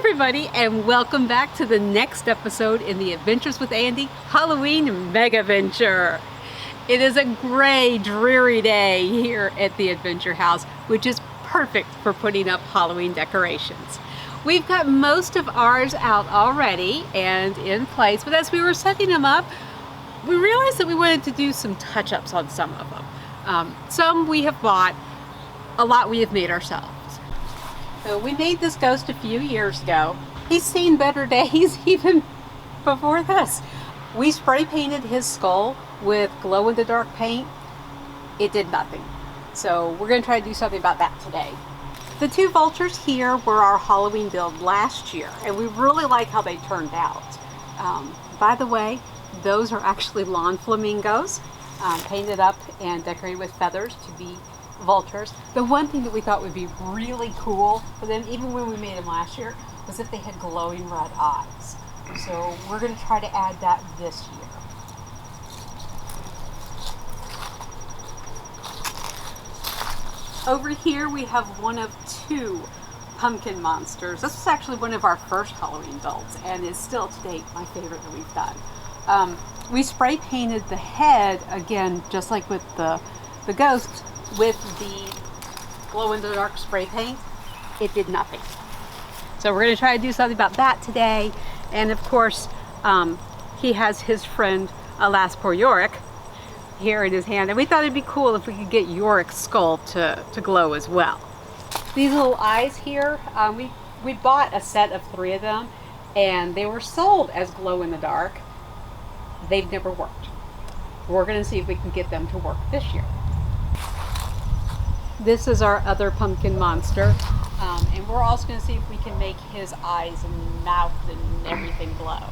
everybody, and welcome back to the next episode in the Adventures with Andy Halloween Megaventure. It is a gray, dreary day here at the Adventure House, which is perfect for putting up Halloween decorations. We've got most of ours out already and in place, but as we were setting them up, we realized that we wanted to do some touch-ups on some of them. Some we have bought, a lot we have made ourselves. So we made this ghost a few years ago. He's seen better days even before this. We spray painted his skull with glow-in-the-dark paint. It did nothing. So we're going to try to do something about that today. The two vultures here were our Halloween build last year, and we really like how they turned out. By the way, those are actually lawn flamingos, painted up and decorated with feathers to be vultures. The one thing that we thought would be really cool for them, even when we made them last year, was if they had glowing red eyes. So we're going to try to add that this year. Over here we have one of two pumpkin monsters. This was actually one of our first Halloween builds and is still to date my favorite that we've done. We spray painted the head, again, just like with the ghosts, with the glow-in-the-dark spray paint. It did nothing. So we're going to try to do something about that today. And of course, he has his friend, alas poor Yorick, here in his hand. And we thought it'd be cool if we could get Yorick's skull to glow as well. These little eyes here, we bought a set of 3 of them, and they were sold as glow-in-the-dark. They've never worked. We're going to see if we can get them to work this year. This is our other pumpkin monster, and we're also going to see if we can make his eyes and mouth and everything glow.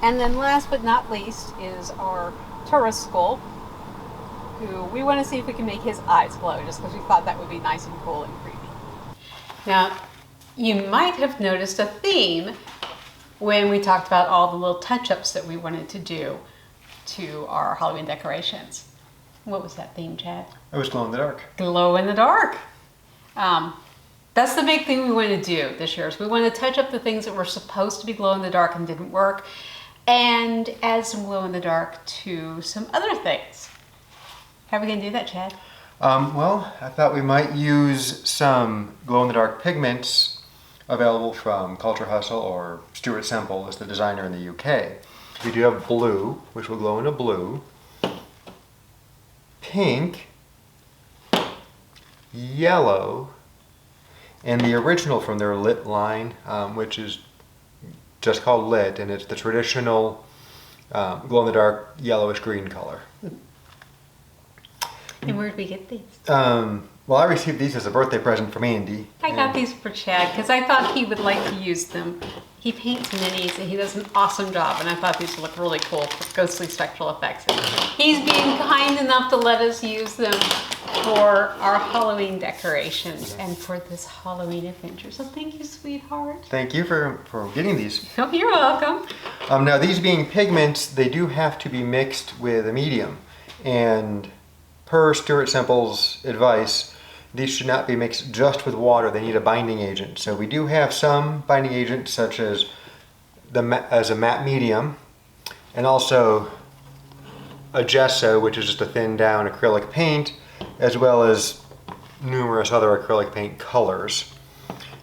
And then last but not least is our tourist skull, who we want to see if we can make his eyes glow, just because we thought that would be nice and cool and creepy. Now, you might have noticed a theme when we talked about all the little touch-ups that we wanted to do to our Halloween decorations. What was that theme, Chad? It was glow in the dark. Glow in the dark. That's the big thing we want to do this year. Is we want to touch up the things that were supposed to be glow in the dark and didn't work, and add some glow in the dark to some other things. How are we going to do that, Chad? Well, I thought we might use some glow in the dark pigments available from Culture Hustle, or Stuart Semple is the designer in the UK. We do have blue, which will glow into blue. Pink, yellow, and the original from their Lit line, which is just called Lit, and it's the traditional glow-in-the-dark yellowish green color. And where did we get these? Well, I received these as a birthday present from Andy. I got these for Chad because I thought he would like to use them. He paints minis and he does an awesome job, and I thought these would look really cool for ghostly spectral effects. And he's being kind enough to let us use them for our Halloween decorations and for this Halloween adventure. So thank you, sweetheart. Thank you for getting these. Oh, you're welcome. Now, these being pigments, they do have to be mixed with a medium. And per Stuart Semple's advice, these should not be mixed just with water. They need a binding agent. So we do have some binding agents, such as a matte medium, and also a gesso, which is just a thin down acrylic paint, as well as numerous other acrylic paint colors.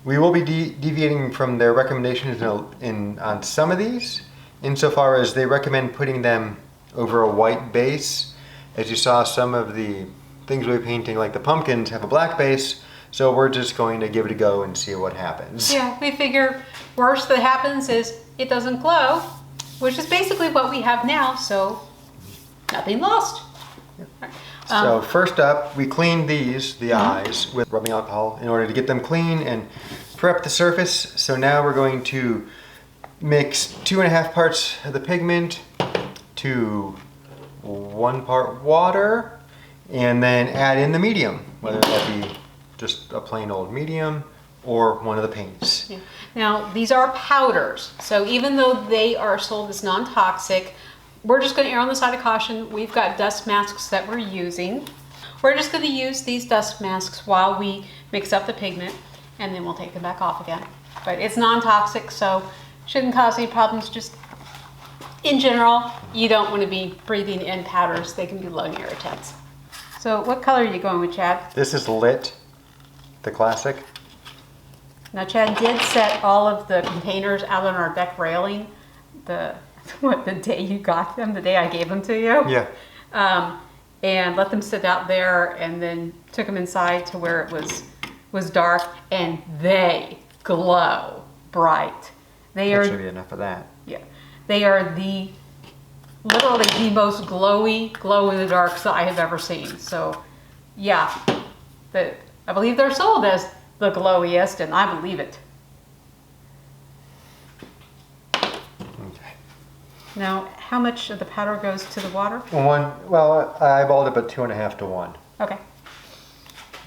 We will be deviating from their recommendations on some of these, insofar as they recommend putting them over a white base. As you saw, some of the things we're painting, like the pumpkins, have a black base, so we're just going to give it a go and see what happens. Yeah, we figure worst that happens is it doesn't glow, which is basically what we have now, so nothing lost. Yeah. So first up, we cleaned the eyes with rubbing alcohol in order to get them clean and prep the surface. So now we're going to mix 2.5 parts of the pigment to 1 part water, and then add in the medium, whether that be just a plain old medium or one of the paints. Yeah. Now, these are powders, so even though they are sold as non-toxic, we're just going to err on the side of caution. We've got dust masks that we're using. We're just going to use these dust masks while we mix up the pigment, and then we'll take them back off again. But it's non-toxic, so shouldn't cause any problems. Just in general, you don't want to be breathing in powders. They can be lung irritants. So what color are you going with, Chad? This is Lit, the classic. Now, Chad did set all of the containers out on our deck railing the day you got them, the day I gave them to you. Yeah. And let them sit out there, and then took them inside to where it was dark, and they glow bright. They That are, should be enough of that. yeah, they are literally the most glowy, glow in the darks that I have ever seen. So, yeah, I believe they're sold as the glowiest, and I believe it. Okay. Now, how much of the powder goes to the water? Well, I eyeballed it, but 2.5 to 1. Okay.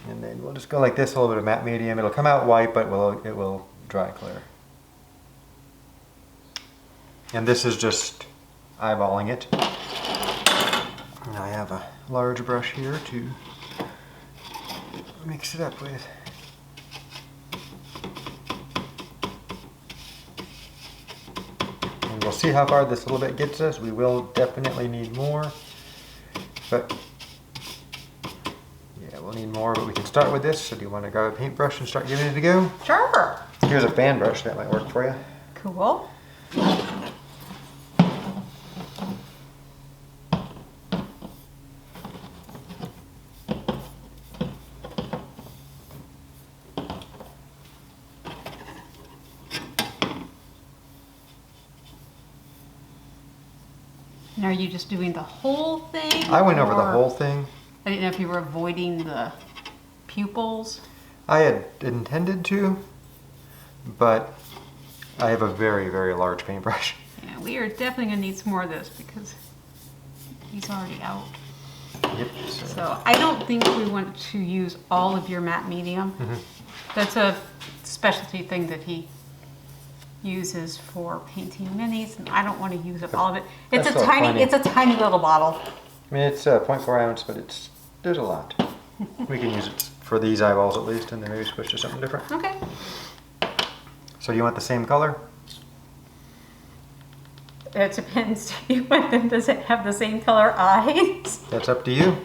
And then we'll just go like this, a little bit of matte medium. It'll come out white, but it will dry clear. And this is just eyeballing it. And I have a large brush here to mix it up with. And we'll see how far this little bit gets us. We will definitely need more, but yeah, we'll need more, but we can start with this. So do you want to grab a paintbrush and start giving it a go? Sure. Here's a fan brush, that might work for you. Cool. And are you just doing the whole thing? I went over the or- whole thing. I didn't know if you were avoiding the pupils. I had intended to, but I have a very, very large paintbrush. Yeah, we are definitely gonna need some more of this because he's already out. Yep. So I don't think we want to use all of your matte medium. Mhm. That's a specialty thing that he uses for painting minis, and I don't want to use up all of it. It's That's a still tiny, plenty. it's a tiny little bottle. I mean, it's 0.4 ounce, but there's a lot. We can use it for these eyeballs at least, and then maybe switch to something different. Okay. So you want the same color? It depends. Do you want them to have the same color eyes? That's up to you.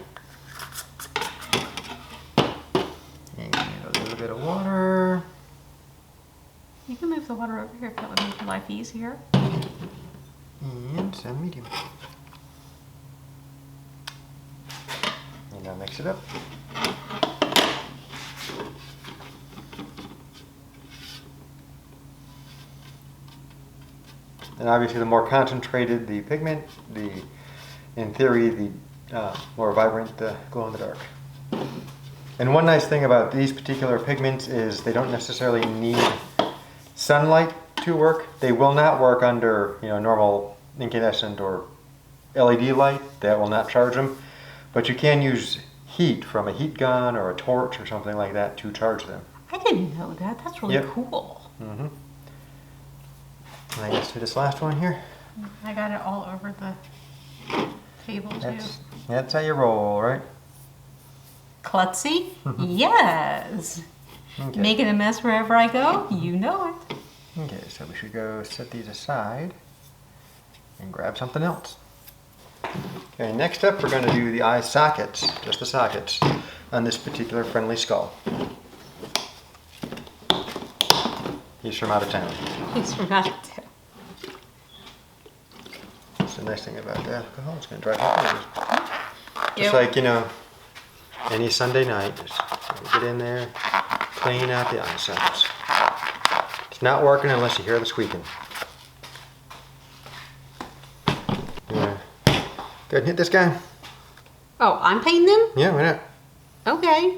And a little bit of water. You can move the water over here if that would make your life easier. And some medium. And now mix it up. And obviously the more concentrated the pigment, in theory, the more vibrant the glow in the dark. And one nice thing about these particular pigments is they don't necessarily need sunlight to work. They will not work under normal incandescent or LED light. That will not charge them. But you can use heat from a heat gun or a torch or something like that to charge them. I didn't know that. That's really Yep. cool. Mm-hmm. And I guess do this last one here. I got it all over the table too. That's how you roll, right? Klutzy? Yes. Okay. Making a mess wherever I go, you know it. Okay, so we should go set these aside and grab something else. Okay, next up we're going to do the eye sockets, just the sockets, on this particular friendly skull. He's from out of town. He's from out of town. That's the nice thing about the alcohol, it's going to dry your fingers. Just Yep. like, any Sunday night, just get in there, clean out the eye sockets. It's not working unless you hear the squeaking. You wanna go ahead and hit this guy? Oh, I'm painting them? Yeah, why not? Okay.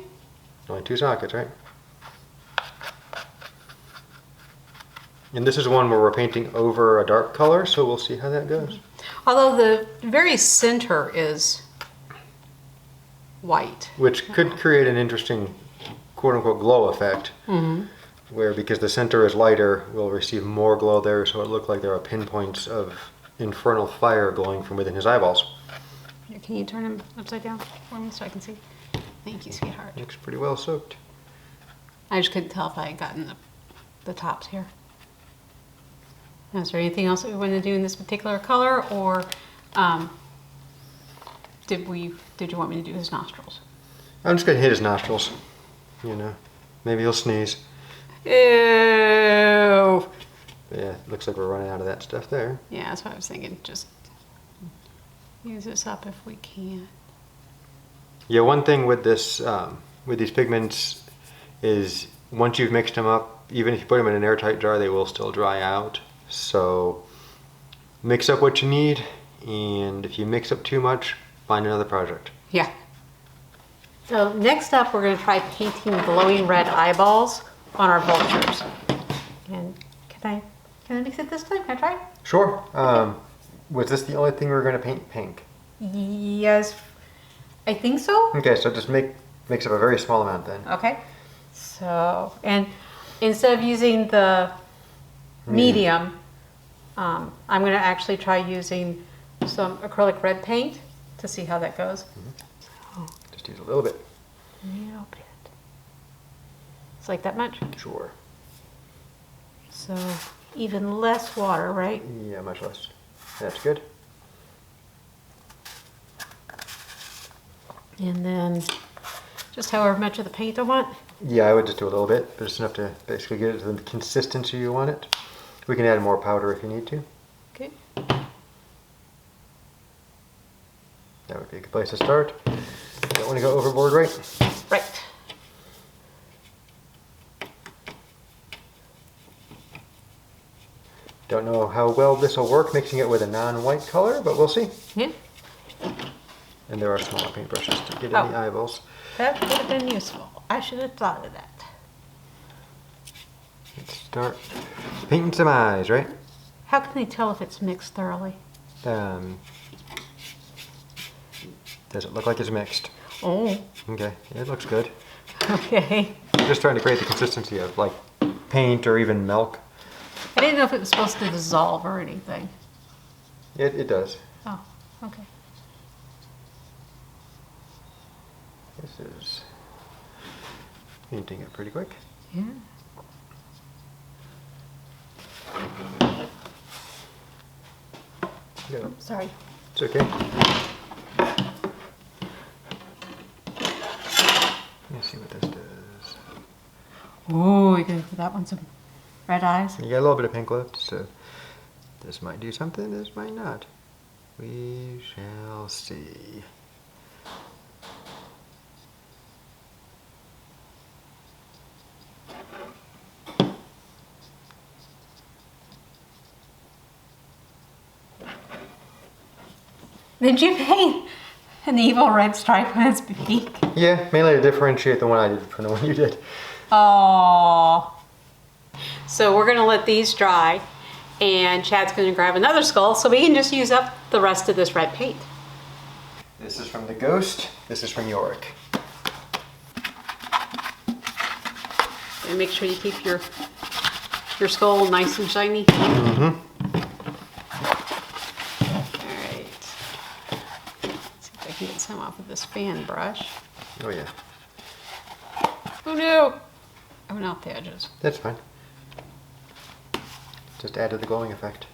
Only 2 sockets, right? And this is one where we're painting over a dark color, so we'll see how that goes. Although the very center is white. Which could create an interesting quote-unquote glow effect, where because the center is lighter, we'll receive more glow there, so it looked like there are pinpoints of infernal fire glowing from within his eyeballs. Here, can you turn him upside down for me so I can see? Thank you, sweetheart. Looks pretty well soaked. I just couldn't tell if I had gotten the the tops here. Now, is there anything else that we want to do in this particular color, or did you want me to do his nostrils? I'm just gonna hit his nostrils. You know, maybe he'll sneeze. Ew. Yeah, looks like we're running out of that stuff there. Yeah, that's what I was thinking. Just use this up if we can. Yeah, one thing with this, with these pigments, is once you've mixed them up, even if you put them in an airtight jar, they will still dry out. So mix up what you need, and if you mix up too much, find another project. Yeah. So next up, we're going to try painting glowing red eyeballs on our vultures. And can I mix it this time? Can I try? Sure. Was this the only thing we were going to paint pink? Yes, I think so. Okay, so just mix up a very small amount then. Okay. So, and instead of using the medium, I'm going to actually try using some acrylic red paint to see how that goes. Mm-hmm. So, just use a little bit. A little bit. It's like that much? Sure. So even less water, right? Yeah, much less. That's good. And then just however much of the paint I want. Yeah, I would just do a little bit, but it's enough to basically get it to the consistency you want it. We can add more powder if you need to. Okay. That would be a good place to start. Don't want to go overboard, right? Right. Don't know how well this will work mixing it with a non-white color, but we'll see. Yeah. And there are smaller paintbrushes to get in Oh. the eyeballs. That would have been useful. I should have thought of that. Let's start painting some eyes, right? How can they tell if it's mixed thoroughly? Does it look like it's mixed? Oh. Okay, it looks good. Okay. I'm just trying to create the consistency of like paint or even milk. I didn't know if it was supposed to dissolve or anything. It does. Oh, okay. This is painting it pretty quick. Yeah. Yeah, Oh, sorry. it's okay. Let's see what this does. Ooh, you can give that one some red eyes. You got a little bit of pink left, so this might do something, this might not. We shall see. Did you paint an evil red stripe on its beak? Yeah, mainly to differentiate the one I did from the one you did. Oh. So we're gonna let these dry, and Chad's gonna grab another skull so we can just use up the rest of this red paint. This is from the Ghost, this is from Yorick. And make sure you keep your skull nice and shiny. Mm-hmm. I can get some off with this fan brush. Oh yeah. Oh no! Oh, not the edges. That's fine. Just added the glowing effect.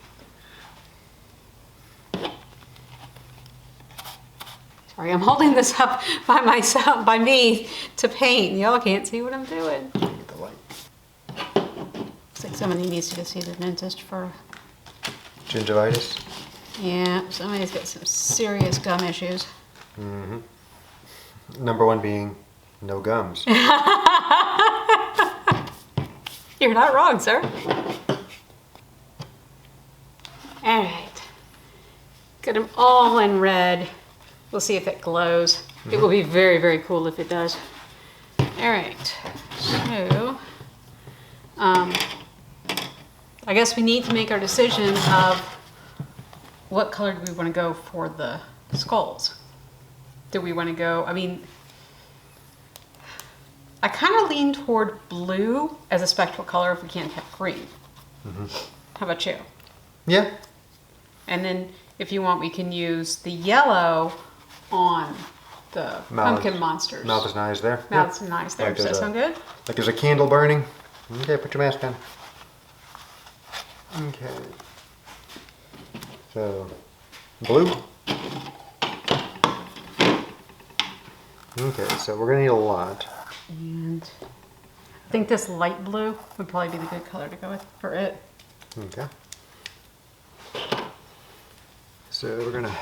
Sorry, I'm holding this up by myself, by me, to paint. Y'all can't see what I'm doing. Get the light. Looks like somebody needs to go see the dentist for... Gingivitis. Yeah, somebody's got some serious gum issues. Mm-hmm. Number one being no gums. You're not wrong, sir. All right. Got them all in red. We'll see if it glows. It will be very, very cool if it does. All right. So, I guess we need to make our decision of what color do we want to go for the skulls. Do we want to go, I mean, I kind of lean toward blue as a spectral color if we can't have green. Mm-hmm. How about you? Yeah. And then if you want, we can use the yellow on the pumpkin monsters. Mouth and eyes there. Mouths and eyes there. Like Does that there's sound good? Like there's a candle burning. Okay, put your mask on. Okay. So, blue. Okay, so we're gonna need a lot. And I think this light blue would probably be the good color to go with for it. Okay. So we're gonna.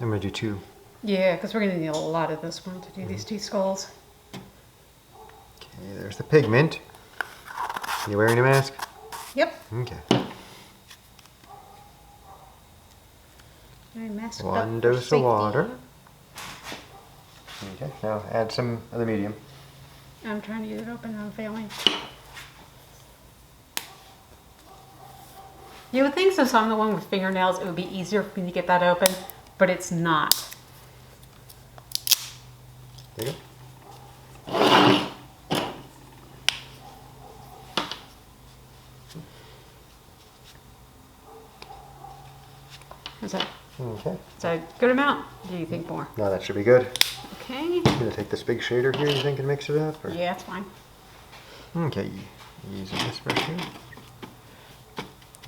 I'm gonna do 2. Yeah, because we're going to need a lot of this one to do these 2 skulls. Okay, there's the pigment. You wearing a mask? Yep. Okay. I masked up 1 for dose of safety. water. Okay, now add some of the medium. I'm trying to get it open and I'm failing. You would think since I'm the one with fingernails, it would be easier for me to get that open, but it's not. There you go. Is that Okay. a good amount? Do you think more? Now that should be good. Okay. I'm gonna take this big shader here, you think, and mix it up? Or? Yeah, it's fine. Okay, using this brush here.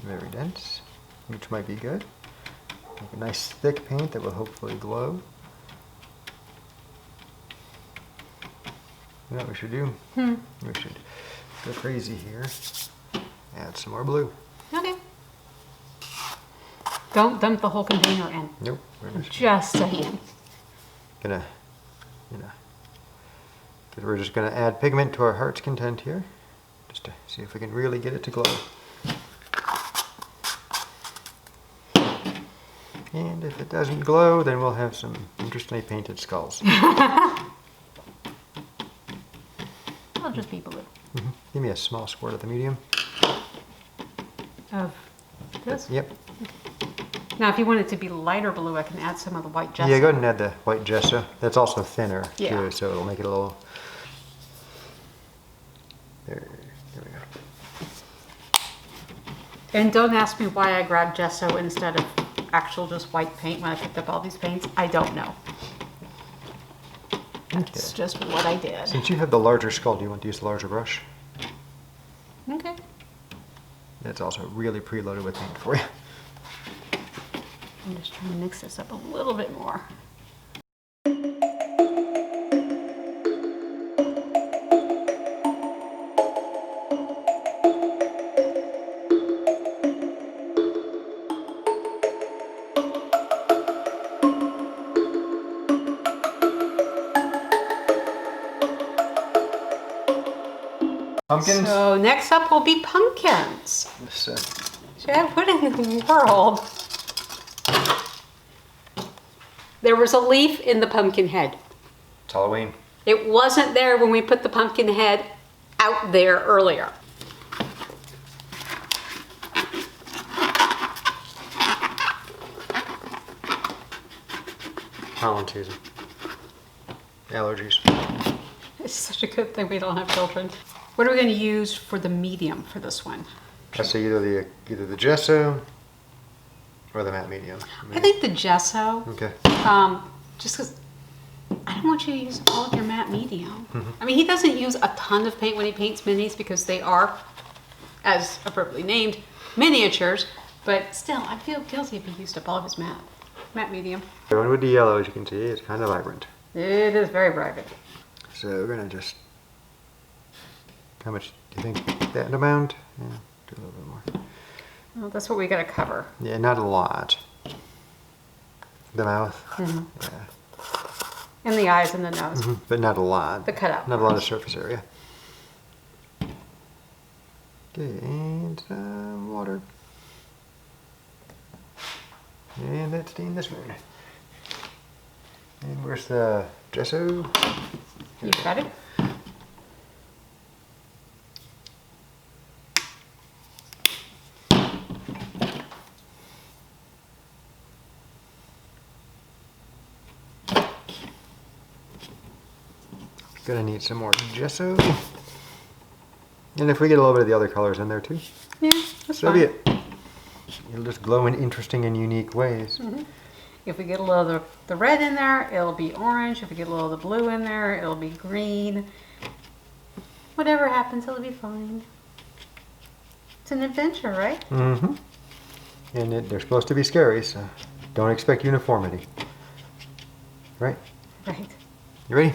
Very dense, which might be good. Make a nice thick paint that will hopefully glow. You know what we should do? We should go crazy here. Add some more blue. Okay. Don't dump the whole container in. Nope. Just saying. Gonna, you know, because we're just gonna add pigment to our heart's content here, just to see if we can really get it to glow. And if it doesn't glow, then we'll have some interestingly painted skulls. I'll just be blue. Give me a small squirt of the medium. Of this? Yep. Now, if you want it to be lighter blue, I can add some of the white gesso. Yeah, go ahead and add the white gesso. That's also thinner Yeah. too, so it'll make it a little. There we go. And don't ask me why I grabbed gesso instead of actual just white paint when I picked up all these paints. I don't know. That's just what I did. Since you have the larger skull, do you want to use the larger brush? Okay. That's also really preloaded with paint for you. I'm just trying to mix this up a little bit more. Pumpkins? So next up will be pumpkins. So, Chad, what in the world? There was a leaf in the pumpkin head. it's Halloween. It wasn't there when we put the pumpkin head out there earlier. Pollen season. Allergies. It's such a good thing we don't have children. What are we going to use for the medium for this one? I say either the gesso or the matte medium. I think the gesso, Okay. just because I don't want you to use all of your matte medium. I mean, he doesn't use a ton of paint when he paints minis because they are, as appropriately named, miniatures, but still, I feel guilty if he used up all of his matte medium. Going with the yellow, as you can see, it's kind of vibrant. It is very vibrant. So we're gonna just. How much do you think that amount? Yeah, do a little bit more. Well, that's what we got to cover. Yeah, not a lot. The mouth. Yeah. And the eyes and the nose. But not a lot. The cutout Not a lot of parts. surface area. Okay, and some water. And let's stain this one. And where's the gesso? You got it? Gonna need some more gesso. And if we get a little bit of the other colors in there too, Yeah, that's so fine. be it. It'll just glow in interesting and unique ways. If we get a little of the red in there, it'll be orange. If we get a little of the blue in there, it'll be green. Whatever happens, it'll be fine. It's an adventure, right? Mm-hmm. And they're supposed to be scary, so don't expect uniformity. Right? Right. You ready?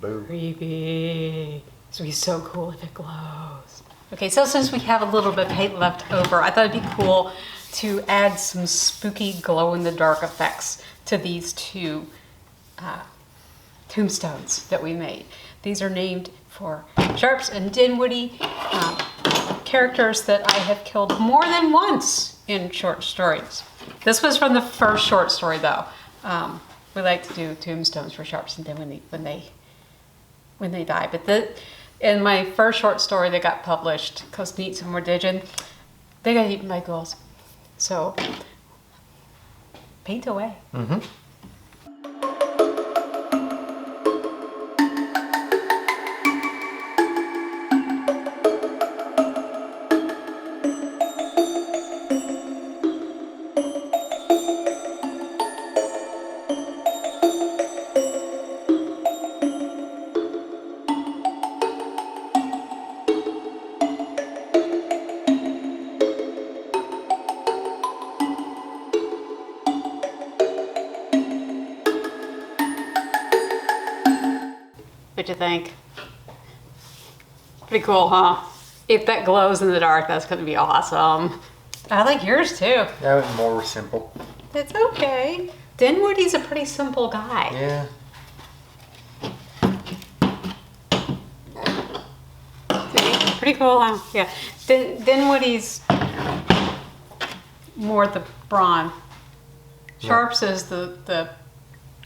Boom. Creepy. It's gonna be so cool if it glows. Okay, so since we have a little bit of paint left over, I thought it'd be cool to add some spooky glow-in-the-dark effects to these two tombstones that we made. These are named for Sharps and Dinwoody, characters that I have killed more than once in short stories. This was from the first short story, though. We like to do tombstones for Sharps and Dinwoody when they die. But in my first short story that got published, Coast Neats and Mordigin, they got eaten by ghouls. So, paint away. Mm-hmm. What'd you think? Pretty cool, huh? If that glows in the dark, that's gonna be awesome. I like yours too. That was more simple. That's okay. Dinwoody's a pretty simple guy. Yeah. See? Pretty cool, huh? Yeah. Dinwoody's more the brawn. Sharps is the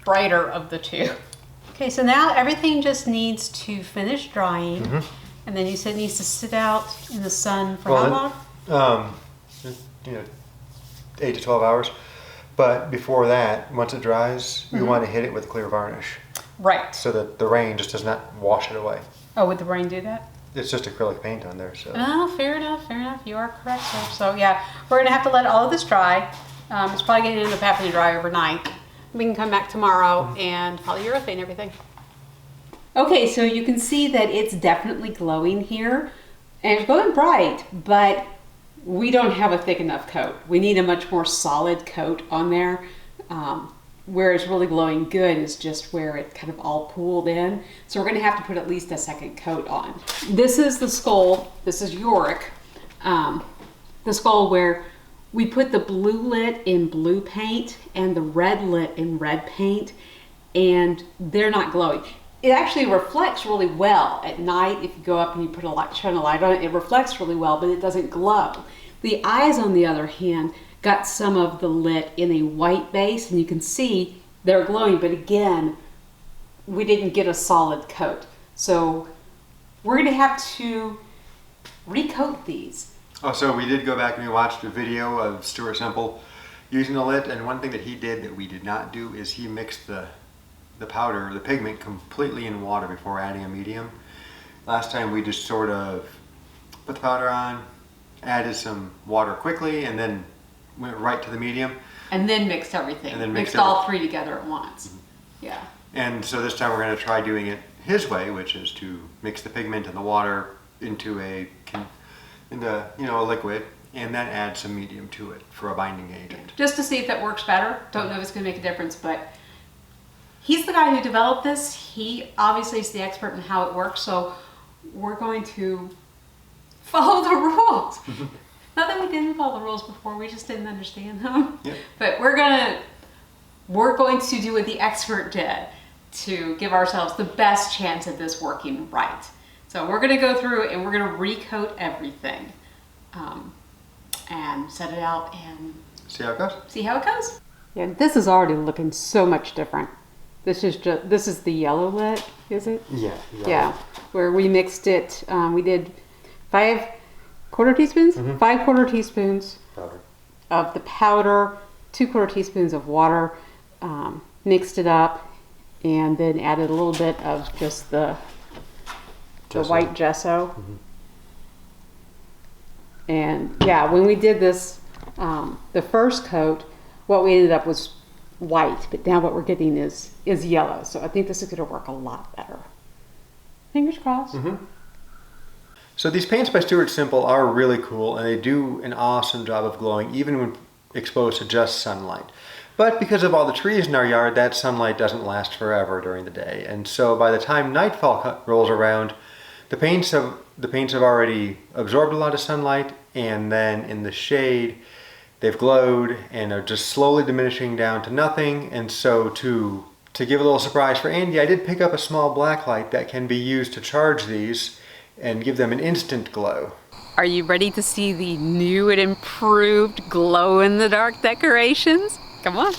brighter of the two. Okay, so now everything just needs to finish drying, and then you said it needs to sit out in the sun for how long? 8 to 12 hours. But before that, once it dries, you want to hit it with clear varnish Right. so that the rain just does not wash it away. Oh, would the rain do that? It's just acrylic paint on there, so. Oh, fair enough, fair enough. You are correct, sir. So yeah, we're gonna have to let all of this dry. It's probably gonna end up having to dry overnight. We can come back tomorrow and polyurethane everything. Okay, so you can see that it's definitely glowing here. And it's glowing bright, but we don't have a thick enough coat. We need a much more solid coat on there. Where it's really glowing good is just where it kind of all pooled in. So we're gonna have to put at least a second coat on. This is the skull, this is Yorick. The skull where we put the blue lit in blue paint and the red lit in red paint, and they're not glowing. It actually reflects really well at night. If you go up and you put shine a light on it, it reflects really well, but it doesn't glow. The eyes, on the other hand, got some of the lit in a white base, and you can see they're glowing, but again, we didn't get a solid coat. So we're gonna have to recoat these. Oh, so we did go back and we watched a video of Stuart Semple using the lit, and one thing that he did that we did not do is he mixed the powder, the pigment, completely in water before adding a medium. Last time we just sort of put the powder on, added some water quickly, and then went right to the medium. And then mixed everything. And then mixed all three together at once. Yeah. And so this time we're going to try doing it his way, which is to mix the pigment and the water into a liquid, and then add some medium to it for a binding agent. Just to see if that works better. Don't know if it's going to make a difference, but he's the guy who developed this. He obviously is the expert in how it works, so we're going to follow the rules. Not that we didn't follow the rules before, we just didn't understand them. Yep. But we're going to do what the expert did to give ourselves the best chance at this working right. So we're going to go through and we're going to recoat everything and set it out and See how it goes? see how it goes. Yeah, this is already looking so much different. This is the yellow lit, is it? Yeah. Yeah, where we mixed it. We did 5 quarter teaspoons, 5 quarter teaspoons Powder. of the powder, 2 quarter teaspoons of water, mixed it up, and then added a little bit of just the Gesso. white gesso. And yeah, when we did this, the first coat, what we ended up was white, but now what we're getting is yellow. So I think this is going to work a lot better. Fingers crossed. Mm-hmm. So these paints by Stuart Semple are really cool, and they do an awesome job of glowing even when exposed to just sunlight. But because of all the trees in our yard, that sunlight doesn't last forever during the day. And so by the time nightfall rolls around, the paints have already absorbed a lot of sunlight, and then in the shade, they've glowed and are just slowly diminishing down to nothing. And so to give a little surprise for Andy, I did pick up a small black light that can be used to charge these and give them an instant glow. Are you ready to see the new and improved glow-in-the-dark decorations? Come on.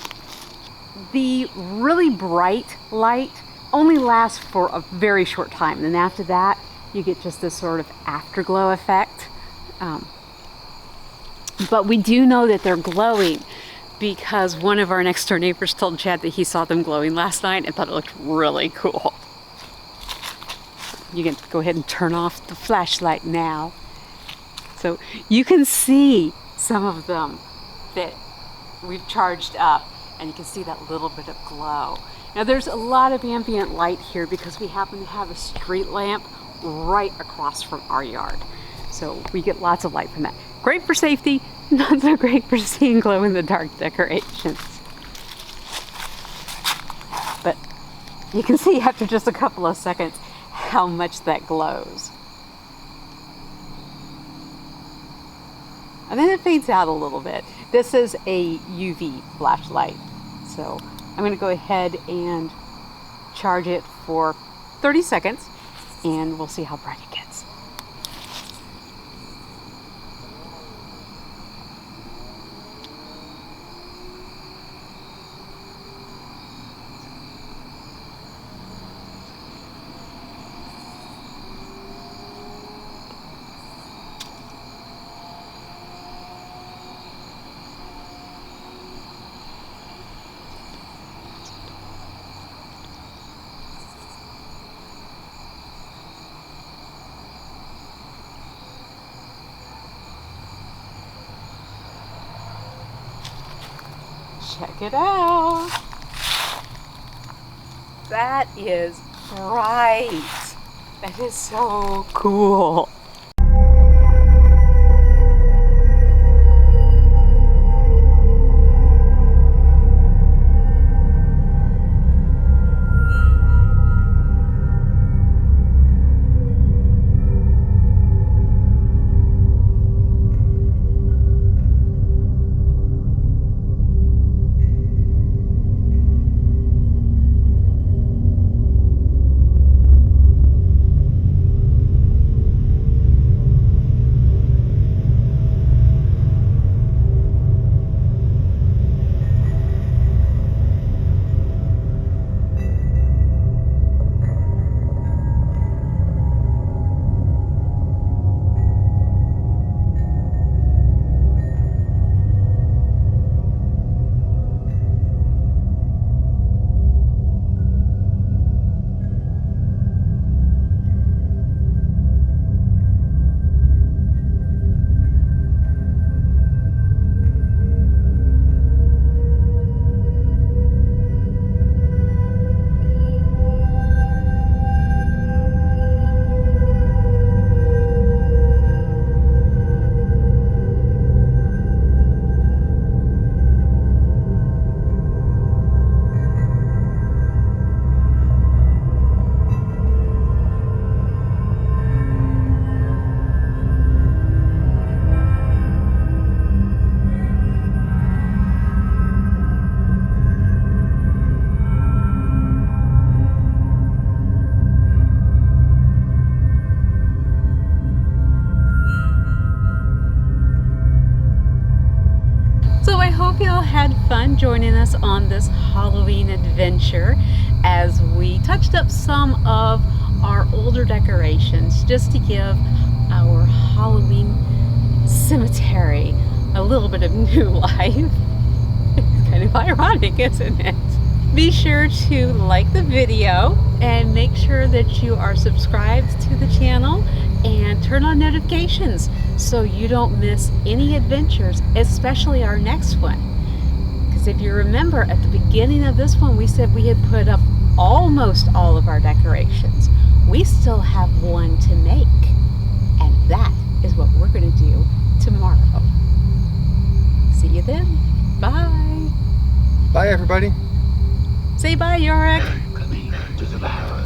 The really bright light only lasts for a very short time. And then after that, you get just this sort of afterglow effect. But we do know that they're glowing because one of our next door neighbors told Chad that he saw them glowing last night and thought it looked really cool. You can go ahead and turn off the flashlight now. So you can see some of them that we've charged up, and you can see that little bit of glow. Now there's a lot of ambient light here because we happen to have a street lamp right across from our yard. So we get lots of light from that. Great for safety, not so great for seeing glow-in-the-dark decorations. But you can see after just a couple of seconds how much that glows. And then it fades out a little bit. This is a UV flashlight. So I'm going to go ahead and charge it for 30 seconds and we'll see how bright it gets. Check it out. That is bright. That is so cool. Had fun joining us on this Halloween adventure as we touched up some of our older decorations just to give our Halloween cemetery a little bit of new life. It's kind of ironic, isn't it? Be sure to like the video and make sure that you are subscribed to the channel and turn turn on notifications so you don't miss any adventures, especially our next one. Because if you remember, at the beginning of this one, we said we had put up almost all of our decorations. We still have one to make, and that is what we're going to do tomorrow. See you then. Bye. Bye, everybody. Say bye, Yorick. Coming to the battle.